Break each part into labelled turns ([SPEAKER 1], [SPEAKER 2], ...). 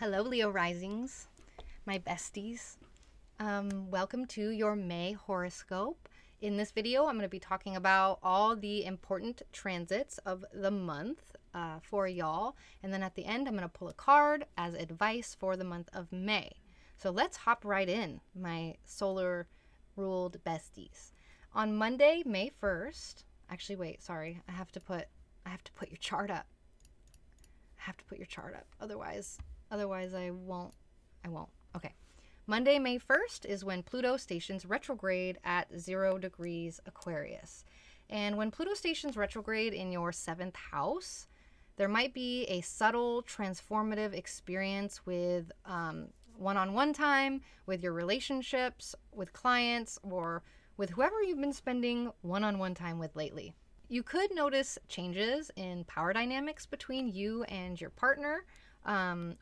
[SPEAKER 1] Hello, Leo Risings, my besties. Welcome to your May horoscope. In this video, I'm going to be talking about all the important transits of the month for y'all. And then at the end, I'm going to pull a card as advice for the month of May. So let's hop right in, my solar ruled besties. On Monday, May 1st, actually, wait, sorry, I have to put your chart up. Otherwise I won't. Okay. Monday, May 1st is when Pluto stations retrograde at 0 degrees Aquarius. And when Pluto stations retrograde in your 7th house, there might be a subtle transformative experience with one-on-one time, with your relationships, with clients, or with whoever you've been spending one-on-one time with lately. You could notice changes in power dynamics between you and your partner,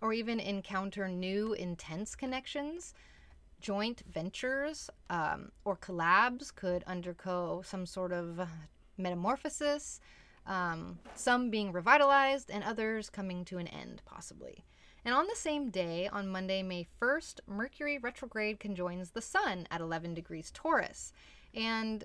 [SPEAKER 1] or even encounter new intense connections. Joint ventures or collabs could undergo some sort of metamorphosis, some being revitalized and others coming to an end, possibly. And on the same day, on Monday, May 1st, Mercury retrograde conjoins the Sun at 11 degrees Taurus. And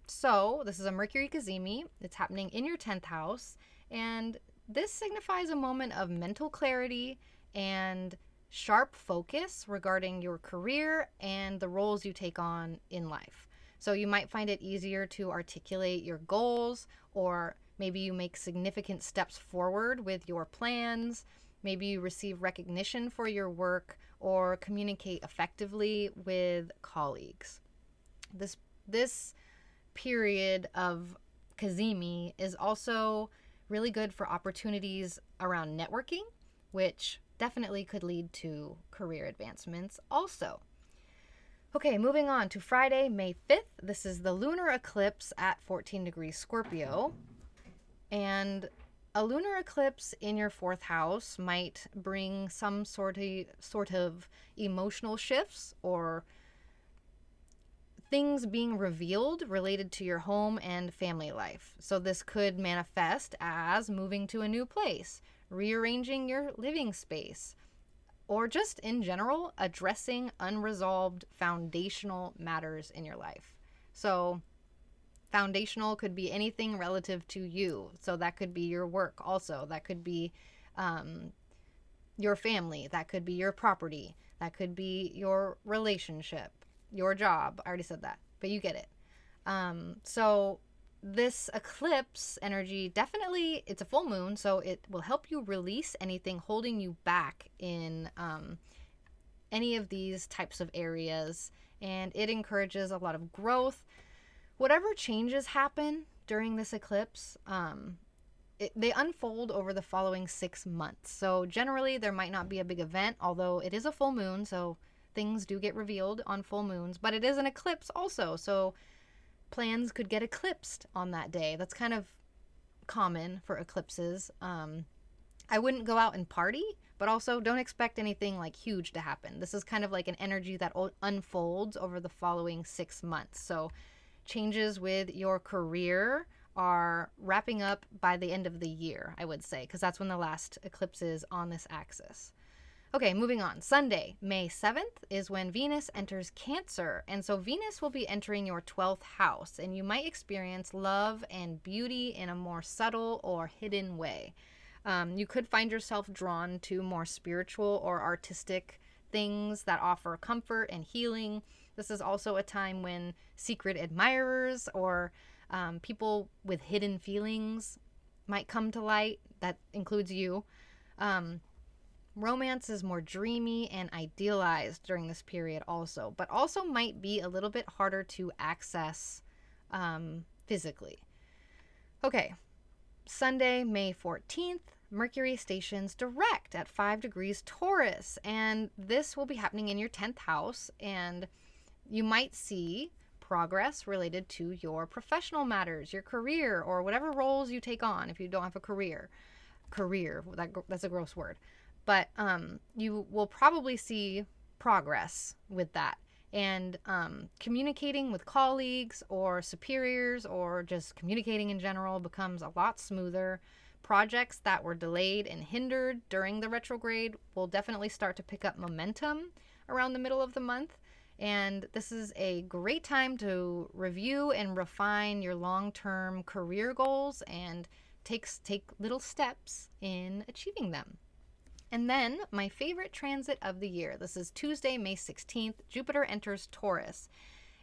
[SPEAKER 1] so this is a Mercury cazimi. It's happening in your 10th house. And this signifies a moment of mental clarity and sharp focus regarding your career and the roles you take on in life. So you might find it easier to articulate your goals, or maybe you make significant steps forward with your plans. Maybe you receive recognition for your work or communicate effectively with colleagues. This period of cazimi is also really good for opportunities around networking, which definitely could lead to career advancements also. Okay, moving on to Friday, May 5th. This is the lunar eclipse at 14 degrees Scorpio. And a lunar eclipse in your 4th house might bring some sort of emotional shifts or things being revealed related to your home and family life. So this could manifest as moving to a new place, rearranging your living space, or just in general addressing unresolved foundational matters in your life. So foundational could be anything relative to you. So that could be your work also. That could be your family. That could be your property. That could be your relationship, your job. I already said that, but you get it. So this eclipse energy, definitely, it's a full moon, so it will help you release anything holding you back in any of these types of areas. And it encourages a lot of growth. Whatever changes happen during this eclipse, they unfold over the following 6 months. So generally there might not be a big event, although it is a full moon, so things do get revealed on full moons, but it is an eclipse also, so plans could get eclipsed on that day. That's kind of common for eclipses. I wouldn't go out and party, but also don't expect anything like huge to happen. This is kind of like an energy that unfolds over the following 6 months. So changes with your career are wrapping up by the end of the year, I would say, because that's when the last eclipse is on this axis. Okay, moving on. Sunday, May 7th is when Venus enters Cancer. And so Venus will be entering your 12th house, and you might experience love and beauty in a more subtle or hidden way. You could find yourself drawn to more spiritual or artistic things that offer comfort and healing. This is also a time when secret admirers or people with hidden feelings might come to light. That includes you. Romance is more dreamy and idealized during this period also, but also might be a little bit harder to access physically. Okay, Sunday, May 14th, Mercury stations direct at 5 degrees Taurus, and this will be happening in your 10th house, and you might see progress related to your professional matters, your career, or whatever roles you take on if you don't have a career. That's a gross word. But you will probably see progress with that. And communicating with colleagues or superiors or just communicating in general becomes a lot smoother. projects that were delayed and hindered during the retrograde will definitely start to pick up momentum around the middle of the month. And this is a great time to review and refine your long-term career goals and take little steps in achieving them. And then my favorite transit of the year. This is Tuesday, May 16th. Jupiter enters Taurus.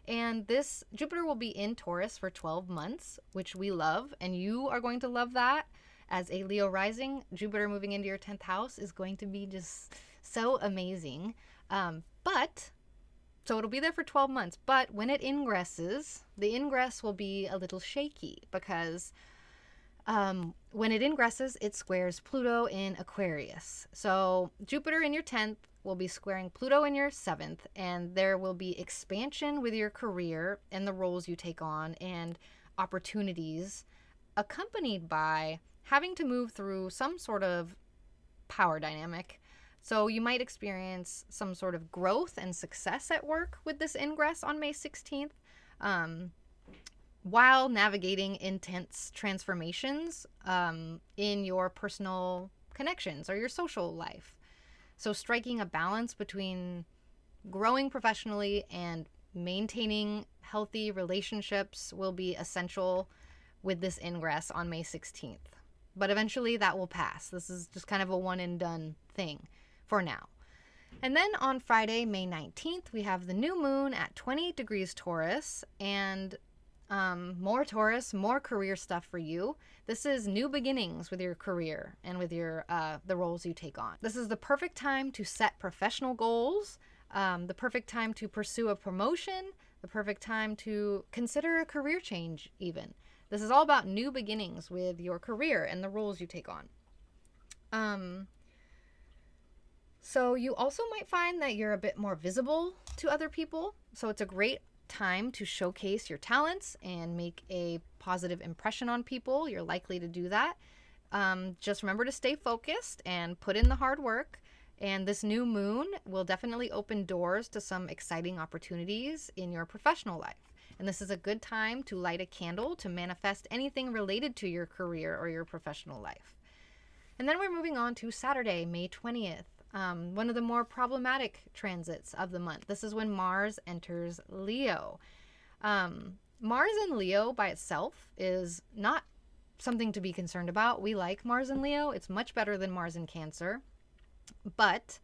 [SPEAKER 1] And this Jupiter will be in Taurus for 12 months, which we love. And you are going to love that. As a Leo rising, Jupiter moving into your 10th house is going to be just so amazing. So it'll be there for 12 months. But when it ingresses, the ingress will be a little shaky because when it ingresses, it squares Pluto in Aquarius. So Jupiter in your 10th will be squaring Pluto in your 7th, and there will be expansion with your career and the roles you take on and opportunities, accompanied by having to move through some sort of power dynamic. So you might experience some sort of growth and success at work with this ingress on May 16th, while navigating intense transformations in your personal connections or your social life. So striking a balance between growing professionally and maintaining healthy relationships will be essential with this ingress on May 16th. But eventually that will pass. This is just kind of a one and done thing for now. And then on Friday, May 19th, we have the new moon at 28 degrees Taurus, and more Taurus, more career stuff for you. This is new beginnings with your career and with your the roles you take on. This is the perfect time to set professional goals, the perfect time to pursue a promotion, the perfect time to consider a career change even. This is all about new beginnings with your career and the roles you take on. So you also might find that you're a bit more visible to other people. So it's a great time to showcase your talents and make a positive impression on people. You're likely to do that. Just remember to stay focused and put in the hard work. And this new moon will definitely open doors to some exciting opportunities in your professional life. And this is a good time to light a candle to manifest anything related to your career or your professional life. And then we're moving on to Saturday, May 20th. One of the more problematic transits of the month. This is when Mars enters Leo. Mars in Leo by itself is not something to be concerned about. We like Mars in Leo. It's much better than Mars in Cancer. But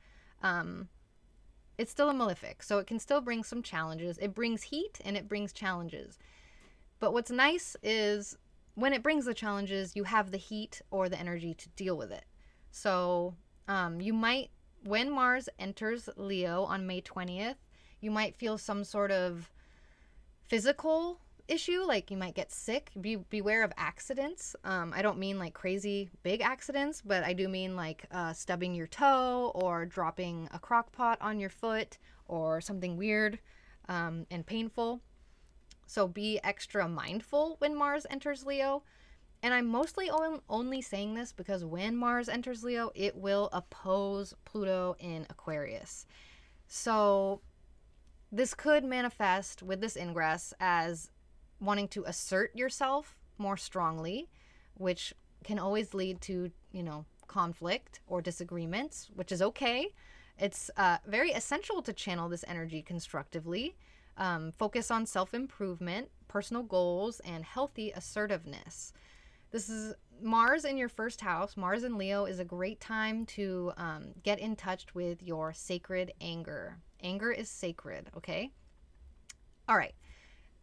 [SPEAKER 1] it's still a malefic, so it can still bring some challenges. It brings heat and it brings challenges. But what's nice is when it brings the challenges, you have the heat or the energy to deal with it. So you might, when Mars enters Leo on May 20th, you might feel some sort of physical issue, like you might get sick. Beware of accidents. I don't mean like crazy big accidents, but I do mean like stubbing your toe or dropping a crock pot on your foot or something weird and painful. So be extra mindful when Mars enters Leo. And I'm mostly only saying this because when Mars enters Leo, it will oppose Pluto in Aquarius. So this could manifest with this ingress as wanting to assert yourself more strongly, which can always lead to, conflict or disagreements, which is okay. It's very essential to channel this energy constructively. Focus on self-improvement, personal goals, and healthy assertiveness. This is Mars in your first house. Mars in Leo is a great time to get in touch with your sacred anger. Anger is sacred, okay? All right.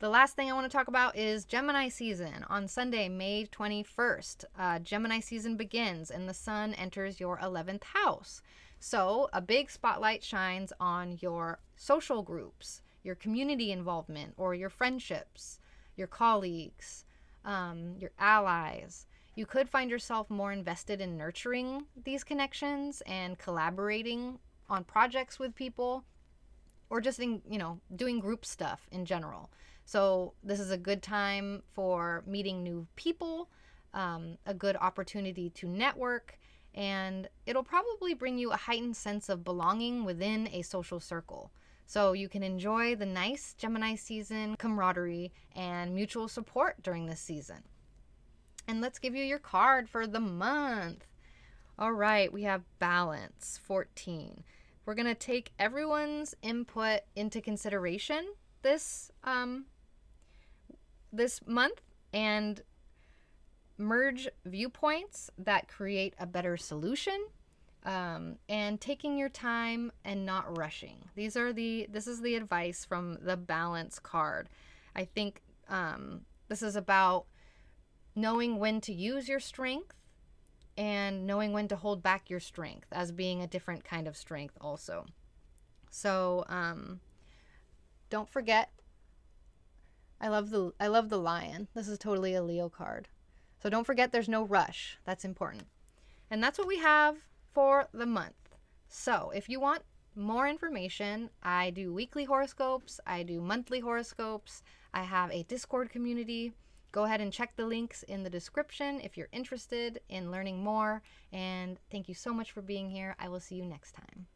[SPEAKER 1] The last thing I want to talk about is Gemini season. On Sunday, May 21st, Gemini season begins and the sun enters your 11th house. So a big spotlight shines on your social groups, your community involvement, or your friendships, your colleagues, your allies. You could find yourself more invested in nurturing these connections and collaborating on projects with people, or just doing group stuff in general. So this is a good time for meeting new people, a good opportunity to network, and it'll probably bring you a heightened sense of belonging within a social circle. So you can enjoy the nice Gemini season camaraderie and mutual support during this season. And let's give you your card for the month. All right, we have balance, 14. We're going to take everyone's input into consideration this month and merge viewpoints that create a better solution, and taking your time and not rushing. This is the advice from the balance card. I think this is about knowing when to use your strength and knowing when to hold back your strength as being a different kind of strength also. So don't forget, I love the lion. This is totally a Leo card. So don't forget there's no rush. That's important. And that's what we have for the month. So if you want more information, I do weekly horoscopes, I do monthly horoscopes, I have a Discord community. Go ahead and check the links in the description if you're interested in learning more. And thank you so much for being here. I will see you next time.